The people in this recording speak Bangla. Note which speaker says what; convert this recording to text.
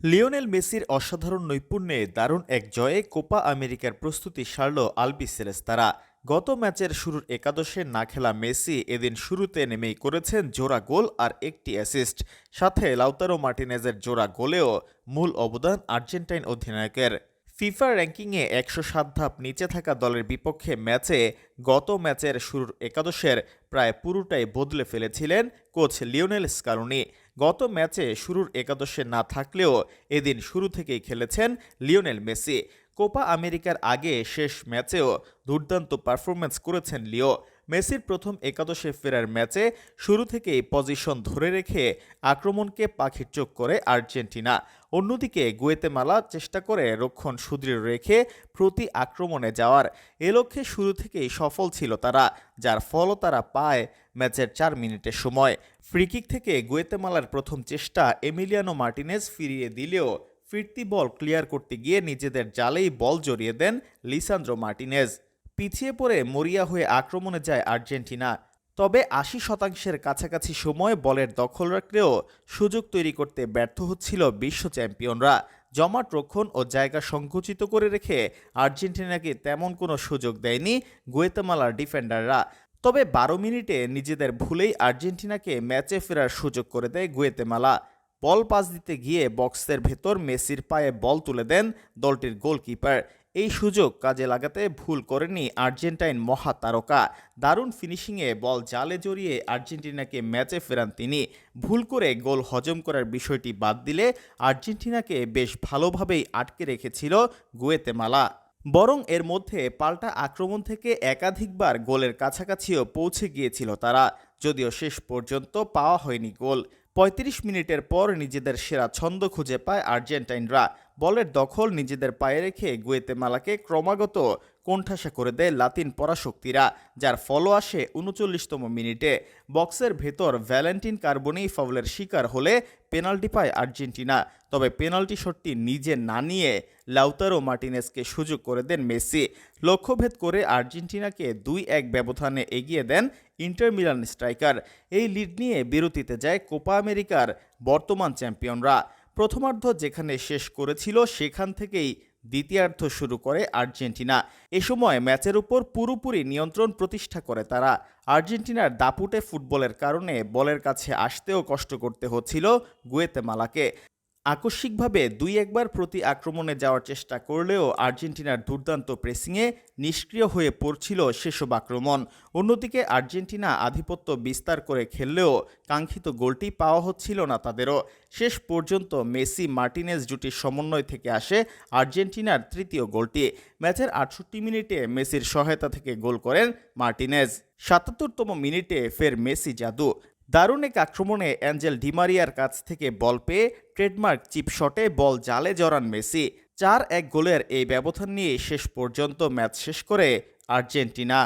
Speaker 1: লিওনেল মেসির অসাধারণ নৈপুণ্যে দারুণ এক জয়ে কোপা আমেরিকার প্রস্তুতি সারল আলবিসেলেস্তারা। গত ম্যাচের শুরুর একাদশে না খেলা মেসি এদিন শুরুতে নেমেই করেছেন জোড়া গোল আর একটি অ্যাসিস্ট, সাথে লাউতারো মার্টিনেজের জোড়া গোলেও মূল অবদান আর্জেন্টাইন অধিনায়কের। ফিফা র্যাঙ্কিংয়ে ১০৭ ধাপ নিচে থাকা দলের বিপক্ষে গত ম্যাচের শুরুর একাদশের প্রায় পুরোটাই বদলে ফেলেছিলেন কোচ লিওনেল স্কালোনি। গত ম্যাচে শুরুর একাদশে না থাকলেও এদিন শুরু থেকেই খেলেছেন লিওনেল মেসি। কোপা আমেরিকার আগে শেষ ম্যাচেও দুর্দান্ত পারফরম্যান্স করেছেন লিও। মেসির প্রথম একাদশে ফেরার ম্যাচে শুরু থেকেই পজিশন ধরে রেখে আক্রমণকে পাখির চোখ করে আর্জেন্টিনা। অন্যদিকে গুয়েতেমালা চেষ্টা করে রক্ষণ সুদৃঢ় রেখে প্রতি আক্রমণে যাওয়ার এ লক্ষ্যে শুরু থেকেই সফল ছিল তারা, যার ফলও তারা পায় ম্যাচের ৪ মিনিটের সময়। ফ্রিকিক থেকে গুয়েতেমালার প্রথম চেষ্টা এমিলিয়ানো মার্টিনেজ ফিরিয়ে দিলেও ফিরতি বল ক্লিয়ার করতে গিয়ে নিজেদের জালেই বল জড়িয়ে দেন লিসান্দ্রো মার্টিনেজ। পিছিয়ে পড়ে মরিয়া হয়ে আক্রমণে যায় আর্জেন্টিনা। তবে ৮০% কাছাকাছি সময় বলের দখল রাখলেও সুযোগ তৈরি করতে ব্যর্থ হচ্ছিল বিশ্ব চ্যাম্পিয়নরা। জমাট রক্ষণ ও জায়গা সংকুচিত করে রেখে আর্জেন্টিনাকে তেমন কোনো সুযোগ দেয়নি গুয়েতেমালার ডিফেন্ডাররা। তবে ১২ মিনিটে নিজেদের ভুলেই আর্জেন্টিনাকে ম্যাচে ফেরার সুযোগ করে দেয় গুয়েতেমালা। বল পাস দিতে গিয়ে বক্সের ভেতর মেসির পায়ে বল তুলে দেন দলটির গোলকিপার। এই সুযোগ কাজে লাগাতে ভুল করেননি আর্জেন্টাইন মহাতারকা। দারুণ ফিনিশিংয়ে বল জালে জড়িয়ে আর্জেন্টিনাকে ম্যাচে ফেরান তিনি। ভুল করে গোল হজম করার বিষয়টি বাদ দিলে আর্জেন্টিনাকে বেশ ভালোভাবেই আটকে রেখেছিল গুয়েতেমালা। বরং এর মধ্যে পাল্টা আক্রমণ থেকে একাধিকবার গোলের কাছাকাছিও পৌঁছে গিয়েছিল তারা, যদিও শেষ পর্যন্ত পাওয়া হয়নি গোল। ৩৫ মিনিটের পর নিজেদের সেরা ছন্দ খুঁজে পায় আর্জেন্টাইনরা। বলের দখল নিজেদের পায়ে রেখে গুয়েতেমালাকে ক্রমাগত কোণঠাসা করে দেয় লাতিন পরাশক্তিরা, যার ফলও আসে ৩৯তম মিনিটে। বক্সের ভেতর ভ্যালেন্টিন কার্বনেই ফাউলের শিকার হলে পেনাল্টি পায় আর্জেন্টিনা। তবে পেনাল্টি শটটি নিজে না নিয়ে লাউতারো মার্টিনেজকে সুযোগ করে দেন মেসি। লক্ষ্যভেদ করে আর্জেন্টিনাকে ২-১ ব্যবধানে এগিয়ে দেন ইন্টার মিলান স্ট্রাইকার। এই লিড নিয়ে বিরতিতে যায় কোপা আমেরিকার বর্তমান চ্যাম্পিয়নরা। প্রথমার্ধ যেখানে শেষ করেছিল সেখান থেকেই দ্বিতীয়ার্ধ শুরু করে আর্জেন্টিনা। এ সময় ম্যাচের উপর পুরোপুরি নিয়ন্ত্রণ প্রতিষ্ঠা করে তারা। আর্জেন্টিনার দাপুটে ফুটবলের কারণে বলের কাছে আসতেও কষ্ট করতে হচ্ছিল গুয়েতেমালাকে। আকস্মিকভাবে ২-১ বার প্রতি আক্রমণে যাওয়ার চেষ্টা করলেও আর্জেন্টিনার দুর্দান্ত প্রেসিংয়ে নিষ্ক্রিয় হয়ে পড়ছিল সেসব আক্রমণ। অন্যদিকে আর্জেন্টিনা আধিপত্য বিস্তার করে খেললেও কাঙ্ক্ষিত গোলটি পাওয়া হচ্ছিল না তাদেরও। শেষ পর্যন্ত মেসি মার্টিনেজ জুটির সমন্বয় থেকে আসে আর্জেন্টিনার তৃতীয় গোলটি। ম্যাচের ৬৮ মিনিটে মেসির সহায়তা থেকে গোল করেন মার্টিনেজ। ৭৭তম মিনিটে ফের মেসি জাদু। দারুণ এক আক্রমণে অ্যাঞ্জেল ডিমারিয়ার কাছ থেকে বল পেয়ে ট্রেডমার্ক চিপ শটে বল জালে জড়ান মেসি। ৪-১ গোলের এই ব্যবধান নিয়ে শেষ পর্যন্ত ম্যাচ শেষ করে আর্জেন্টিনা।